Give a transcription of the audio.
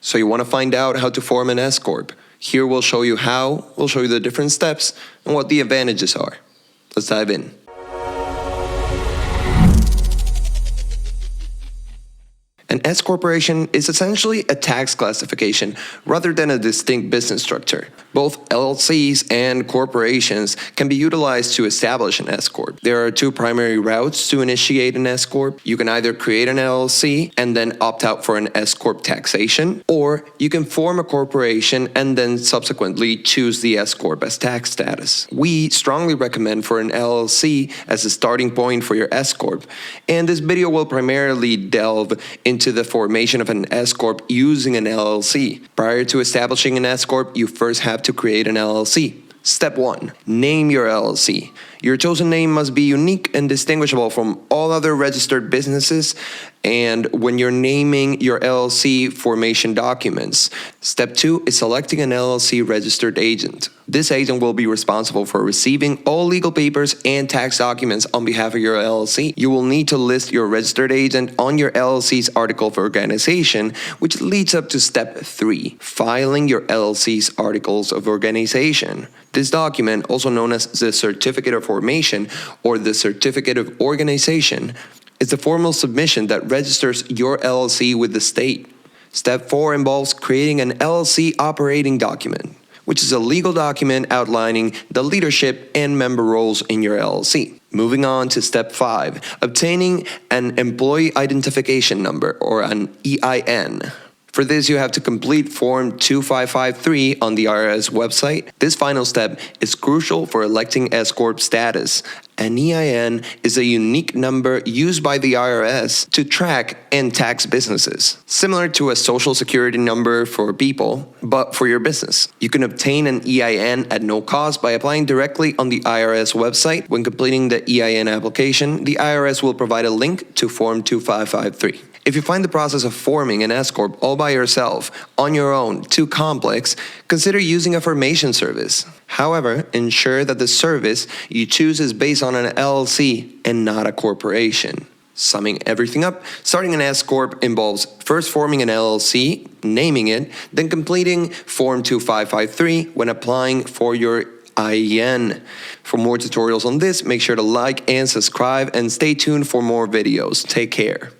So you want to find out how to form an S-corp. Here we'll show you how, we'll show you the different steps, and what the advantages are. Let's dive in. An S-corporation is essentially a tax classification rather than a distinct business structure. Both LLCs and corporations can be utilized to establish an S-corp. There are two primary routes to initiate an S-corp. You can either create an LLC and then opt out for an S-corp taxation, or you can form a corporation and then subsequently choose the S-corp as tax status. We strongly recommend for an LLC as a starting point for your S-corp, and this video will primarily delve into the formation of an S-corp using an LLC. Prior to establishing an S-corp, you first have to create an LLC. Step 1. Name your LLC. Your chosen name must be unique and distinguishable from all other registered businesses and when you're naming your LLC formation documents. Step 2 is selecting an LLC registered agent. This agent will be responsible for receiving all legal papers and tax documents on behalf of your LLC. You will need to list your registered agent on your LLC's article of organization, which leads up to step 3, filing your LLC's articles of organization. This document, also known as the Certificate of Formation or the Certificate of Organization, is the formal submission that registers your LLC with the state. Step 4 involves creating an LLC operating document, which is a legal document outlining the leadership and member roles in your LLC. Moving on to step 5, obtaining an employee identification number or an EIN. For this, you have to complete Form 2553 on the IRS website. This final step is crucial for electing S-corp status. An EIN is a unique number used by the IRS to track and tax businesses, similar to a social security number for people, but for your business. You can obtain an EIN at no cost by applying directly on the IRS website. When completing the EIN application, the IRS will provide a link to Form 2553. If you find the process of forming an S-corp all by yourself, on your own, too complex, consider using a formation service. However, ensure that the service you choose is based on an LLC and not a corporation. Summing everything up, starting an S-corp involves first forming an LLC, naming it, then completing Form 2553 when applying for your EIN. For more tutorials on this, make sure to like and subscribe and stay tuned for more videos. Take care.